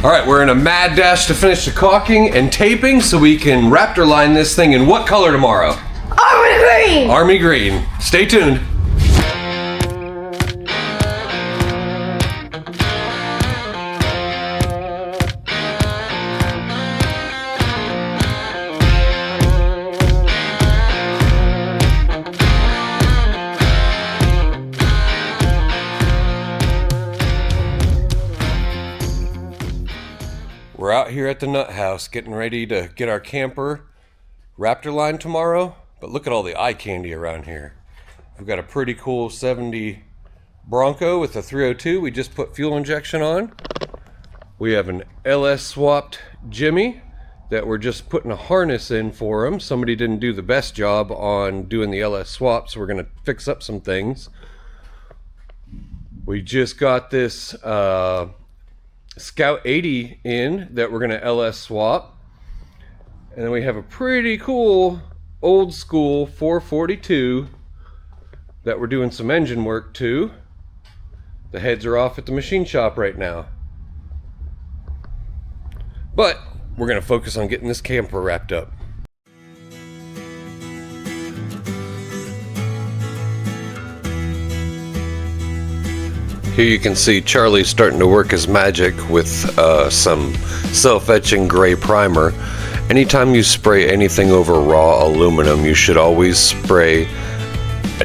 All right, we're in a mad dash to finish the caulking and taping so we can Raptor line this thing in what color tomorrow? Army green! Army green. Stay tuned. We're out here at the nut house getting ready to get our camper Raptor line tomorrow, but look at all the eye candy around here. We've got a pretty cool 70 Bronco with a 302 we just put fuel injection on. We have an LS swapped Jimmy that we're just putting a harness in for him. Somebody didn't do the best job on doing the LS swap, so we're going to fix up some things. We just got this Scout 80 in that we're going to LS swap. And then we have a pretty cool old school 442 that we're doing some engine work to. The heads are off at the machine shop right now. But we're going to focus on getting this camper wrapped up. Here you can see Charlie starting to work his magic with some self-etching gray primer. Anytime you spray anything over raw aluminum, you should always spray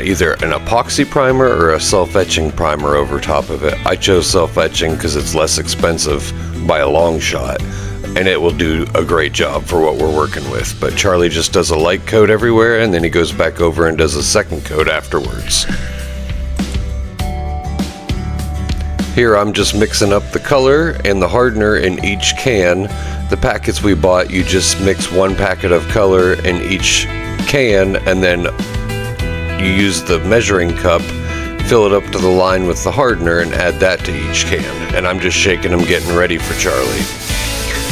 either an epoxy primer or a self-etching primer over top of it. I chose self-etching because it's less expensive by a long shot, and it will do a great job for what we're working with. But Charlie just does a light coat everywhere, and then he goes back over and does a second coat afterwards. Here I'm just mixing up the color and the hardener in each can. The packets we bought, you just mix one packet of color in each can, and then you use the measuring cup, fill it up to the line with the hardener, and add that to each can. And I'm just shaking them, getting ready for Charlie.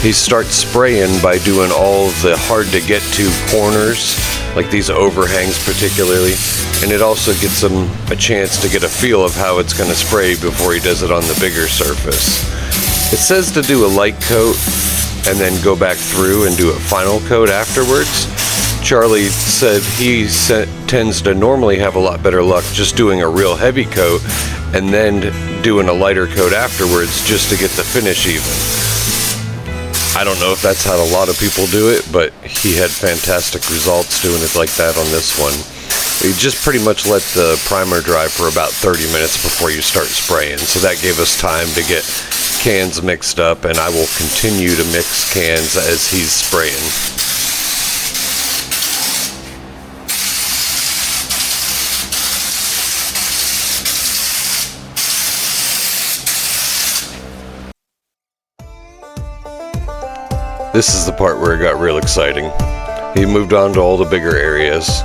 He starts spraying by doing all the hard to get to corners, like these overhangs particularly, and it also gives him a chance to get a feel of how it's going to spray before he does it on the bigger surface. It says to do a light coat and then go back through and do a final coat afterwards. Charlie said he tends to normally have a lot better luck just doing a real heavy coat and then doing a lighter coat afterwards just to get the finish even. I don't know if that's how a lot of people do it, but he had fantastic results doing it like that on this one. You just pretty much let the primer dry for about 30 minutes before you start spraying, so that gave us time to get cans mixed up, and I will continue to mix cans as he's spraying. This is the part where it got real exciting. He moved on to all the bigger areas.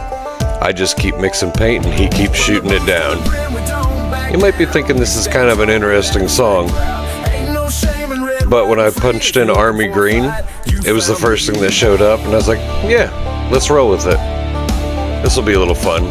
I just keep mixing paint and he keeps shooting it down. You might be thinking this is kind of an interesting song, but when I punched in Army Green, it was the first thing that showed up, and I was like, yeah, let's roll with it. This will be a little fun.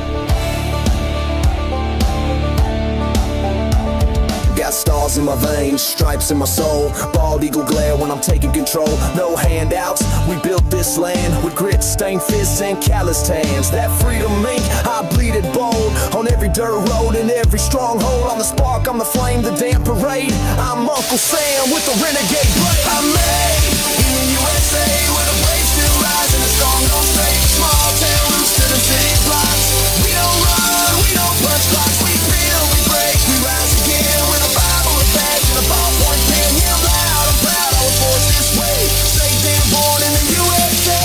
Stars in my veins, stripes in my soul, bald eagle glare when I'm taking control. No handouts, we built this land with grit, stained fists and calloused hands. That freedom ink, I bleed it bold on every dirt road and every stronghold. I'm the spark, I'm the flame, the damn parade. I'm Uncle Sam with the renegade blade. I'm made in the USA where the waves still rise and the strong don't stay. Small town roots to the city blocks. We don't run, we don't punch clocks. We build, we break, we rise again with a Bible, a badge, and a ballpoint pen. Yeah, I'm loud, I'm proud, I was born this way. Straight damn born in the USA.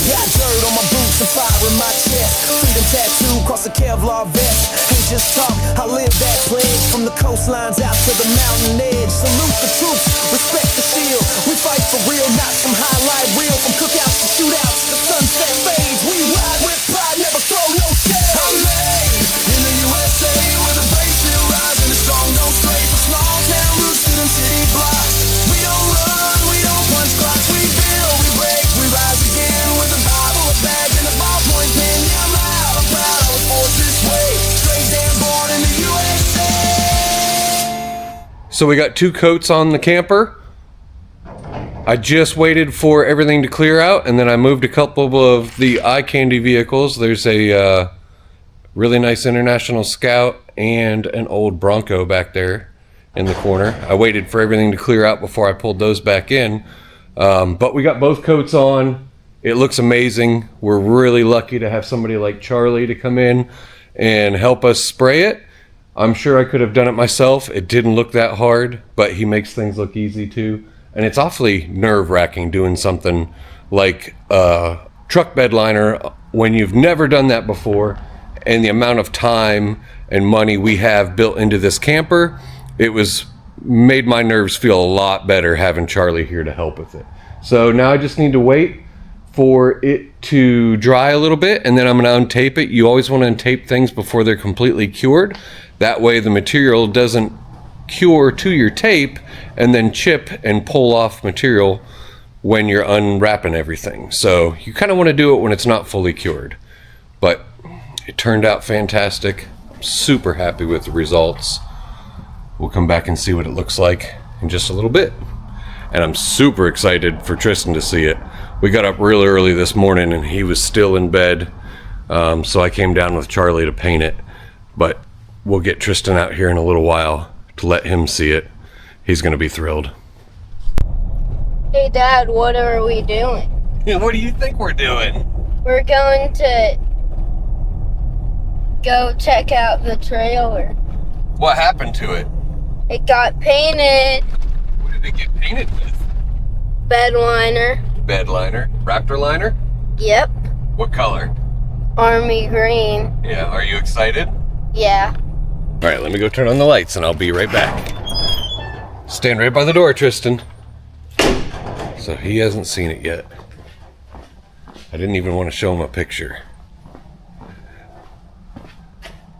Got dirt on my boots and fire in my chest. Freedom tattoo across the Kevlar vest. Ain't just talk, I live that pledge. From the coastlines out to the mountain edge. Salute the troops, respect the shield. We fight for real, not some highlight reel. From cookouts to shootouts, the sunset fades. We ride with pride, never throw no shade. I'm made in the USA where the brave still rise and the strong don't stray. From small town roots to them city blocks. We don't run, we don't punch clocks. We build, we break, we rise again with a Bible, a badge, and a ballpoint pen. Yeah, I'm loud, I'm proud, I was forced this way. Straight damn born in the USA. So we got 2 coats on the camper. I just waited for everything to clear out, and then I moved a couple of the eye candy vehicles. There's a really nice International Scout and an old Bronco back there in the corner. I waited for everything to clear out before I pulled those back in. But we got both coats on. It looks amazing. We're really lucky to have somebody like Charlie to come in and help us spray it. I'm sure I could have done it myself. It didn't look that hard, but he makes things look easy too. And it's awfully nerve-wracking doing something like a truck bed liner when you've never done that before, and the amount of time and money we have built into this camper. It made my nerves feel a lot better having Charlie here to help with it. So now I just need to wait for it to dry a little bit, and then I'm going to untape it. You always want to untape things before they're completely cured. That way the material doesn't cure to your tape and then chip and pull off material when you're unwrapping everything. So you kind of want to do it when it's not fully cured. But it turned out fantastic. I'm super happy with the results. We'll come back and see what it looks like in just a little bit. And I'm super excited for Tristan to see it. We got up real early this morning and he was still in bed. So I came down with Charlie to paint it. But we'll get Tristan out here in a little while to let him see it. He's gonna be thrilled. Hey Dad, what are we doing? What do you think we're doing? We're going to go check out the trailer. What happened to it? It got painted. What did it get painted with? Bed liner. Bed liner? Raptor liner? Yep. What color? Army green. Yeah, are you excited? Yeah. All right, let me go turn on the lights and I'll be right back. Stand right by the door, Tristan. So he hasn't seen it yet. I didn't even want to show him a picture.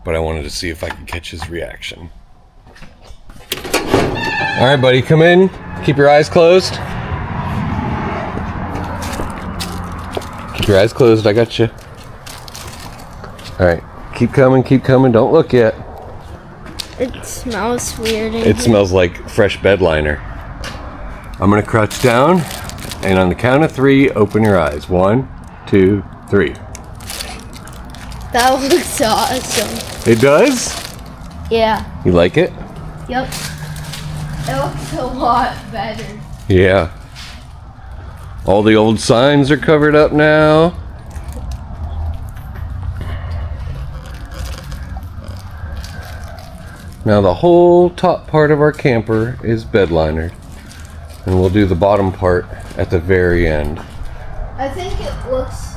But I wanted to see if I could catch his reaction. All right, buddy, come in. Keep your eyes closed. Keep your eyes closed, I got you. All right, keep coming, don't look yet. It smells weird. It smells like fresh bed liner. I'm gonna crouch down, and on the count of 3, open your eyes. 1, 2, 3. That looks awesome. It does? Yeah. You like it? Yep. It looks a lot better. Yeah. All the old signs are covered up now. Now the whole top part of our camper is bed linered, and we'll do the bottom part at the very end. I think it looks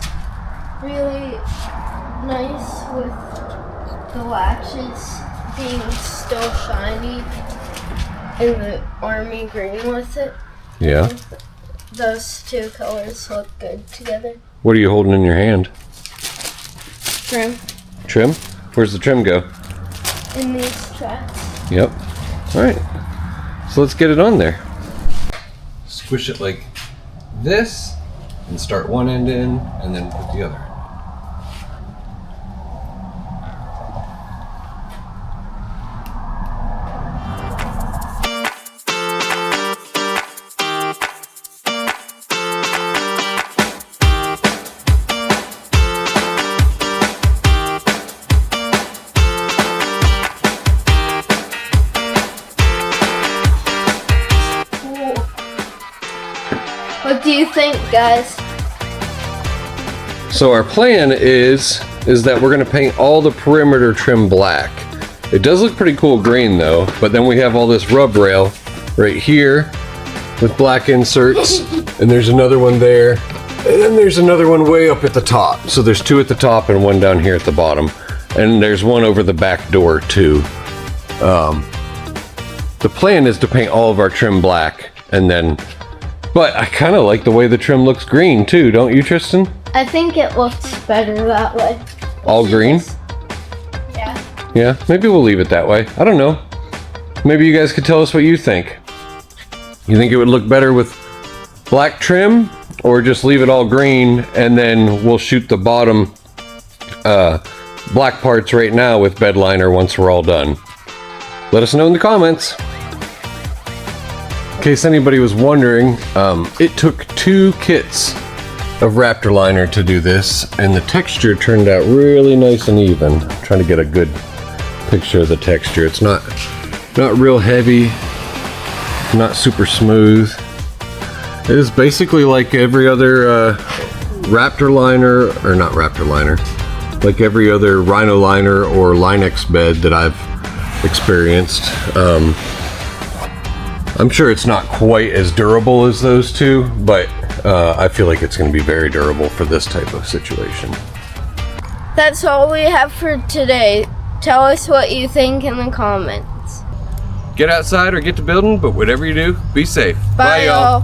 really nice with the latches being still shiny and the army green with it. Yeah. Those 2 colors look good together. What are you holding in your hand? Trim Trim? Where's the trim go? in these tracks. Yep. All right. So let's get it on there. Squish it like this and start one end in and then put the other. What do you think, guys? So our plan is that we're going to paint all the perimeter trim black. It does look pretty cool green though, but then we have all this rub rail right here with black inserts, and there's another one there, and then there's another one way up at the top. So there's 2 at the top and 1 down here at the bottom, and there's 1 over the back door too. The plan is to paint all of our trim black, and then, but I kind of like the way the trim looks green too, don't you, Tristan? I think it looks better that way. All green? Yeah. Yeah, maybe we'll leave it that way. I don't know. Maybe you guys could tell us what you think. You think it would look better with black trim, or just leave it all green and then we'll shoot the bottom black parts right now with bed liner once we're all done? Let us know in the comments. case anybody was wondering, it took 2 kits of Raptor liner to do this, and the texture turned out really nice and even. I'm trying to get a good picture of the texture. It's not real heavy, not super smooth. It is basically like every other Raptor liner, or not Raptor liner, like every other Rhino liner or Line-X bed that I've experienced. I'm sure it's not quite as durable as those two, but I feel like it's going to be very durable for this type of situation. That's all we have for today. Tell us what you think in the comments. Get outside or get to building, but whatever you do, be safe. Bye y'all.